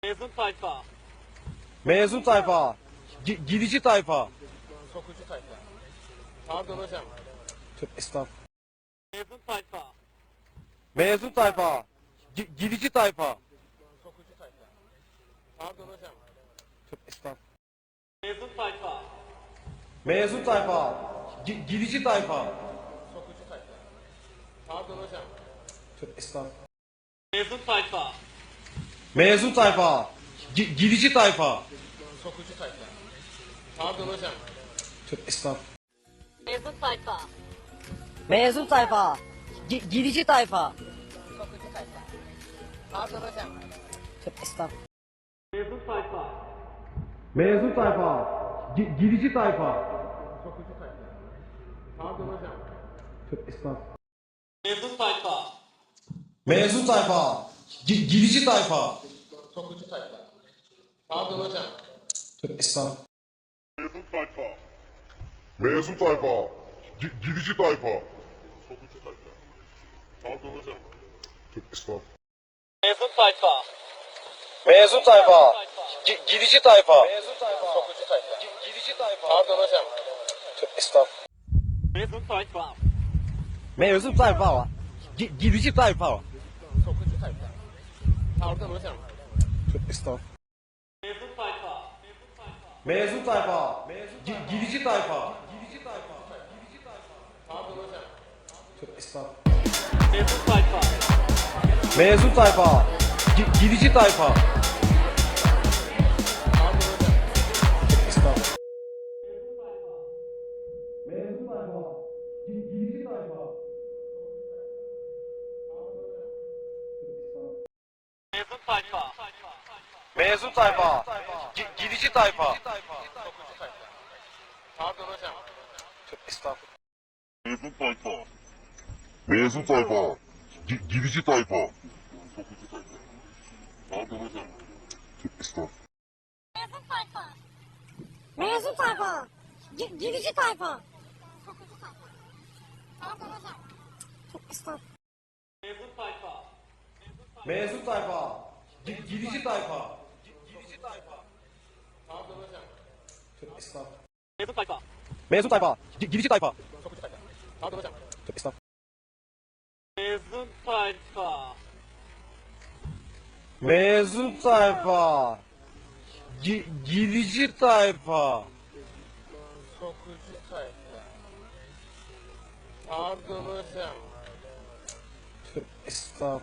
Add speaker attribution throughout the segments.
Speaker 1: Mezun tayfa.
Speaker 2: Mezun tayfa. Gidici tayfa.
Speaker 3: Sokucu tayfa. Pardon hocam.
Speaker 2: Tövbe estağfurullah.
Speaker 1: Mezun tayfa.
Speaker 2: Mezun tayfa. Gidici tayfa.
Speaker 3: Sokucu tayfa. Pardon hocam.
Speaker 2: Tövbe estağfurullah.
Speaker 1: Mezun tayfa.
Speaker 2: Mezun tayfa. Gidici tayfa.
Speaker 3: Sokucu tayfa. Pardon hocam.
Speaker 2: Tövbe estağfurullah.
Speaker 1: Mezun tayfa.
Speaker 2: Mezun tayfa. Gidici tayfa.
Speaker 3: Sokucu tayfa. Pardon hocam.
Speaker 2: Tövbe estağfurullah.
Speaker 1: Mezun tayfa.
Speaker 4: Mezun tayfa. Gidici tayfa.
Speaker 3: Sokucu tayfa. Pardon hocam.
Speaker 4: Tövbe estağfurullah.
Speaker 1: Mezun tayfa.
Speaker 2: Mezun tayfa. Gidici tayfa.
Speaker 3: Sokucu tayfa. Pardon hocam.
Speaker 2: Tövbe estağfurullah.
Speaker 1: Mezun tayfa.
Speaker 2: Mezun tayfa. Gidici tayfa.
Speaker 3: Sokucu tayfa. Pardon hocam.
Speaker 2: Tövbe estağfurullah.
Speaker 5: Mezun tayfa. Mezun tayfa. Gidici tayfa. Sokucu tayfa. Pardon hocam. Tövbe estağfurullah.
Speaker 1: Mezun tayfa.
Speaker 2: Mezun tayfa. Gidici tayfa.
Speaker 3: Sokucu tayfa.
Speaker 2: Gidici tayfa.
Speaker 3: Pardon hocam.
Speaker 2: Tövbe estağfurullah.
Speaker 1: Mezun tayfa.
Speaker 2: Mezun tayfa. Gidici tayfa.
Speaker 3: Sokucu tayfa. Pardon hocam.
Speaker 2: Tövbe estağfurullah.
Speaker 1: Mezun tayfa.
Speaker 2: Mezun tayfa. Gidici tayfa. Gidici tayfa.
Speaker 3: Pardon hocam.
Speaker 2: Tövbe estağfurullah.
Speaker 1: Mezun tayfa.
Speaker 2: Mezun tayfa. Gidici tayfa.
Speaker 3: Pardon hocam.
Speaker 2: Tövbe estağfurullah. Mezun tayfa. Gidici tayfa.
Speaker 1: Mezun tayfa.
Speaker 2: Mezun tayfa. Gidici tayfa.
Speaker 3: Sokucu tayfa. Pardon hocam.
Speaker 2: Tövbe estağfurullah.
Speaker 5: Mezun tayfa. Mezun tayfa. Gidici tayfa. Sokucu tayfa. Pardon hocam. Tövbe estağfurullah.
Speaker 6: Mezun tayfa. Mezun tayfa. Gidici tayfa. Sokucu tayfa. Pardon hocam. Çok estağfurullah.
Speaker 1: Mezun tayfa.
Speaker 2: Mezun tayfa. Gidici tayfa. Gidici tayfa.
Speaker 3: Pardon hocam.
Speaker 2: Tövbe estağfurullah.
Speaker 1: Mezun tayfa.
Speaker 2: Mezun tayfa. Gidici tayfa.
Speaker 3: Sokucu tayfa. Pardon hocam.
Speaker 2: Tövbe estağfurullah.
Speaker 1: Mezun tayfa.
Speaker 2: Mezun tayfa. Gidici tayfa.
Speaker 3: Sokucu tayfa. Pardon hocam.
Speaker 2: Tövbe estağfurullah.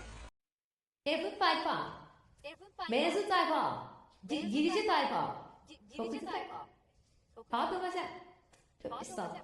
Speaker 7: Mezun tayfa. Mezun tayfa. Gidici tayfa. Sokucu tayfa. Pardon hocam. Tövbe estağfurullah.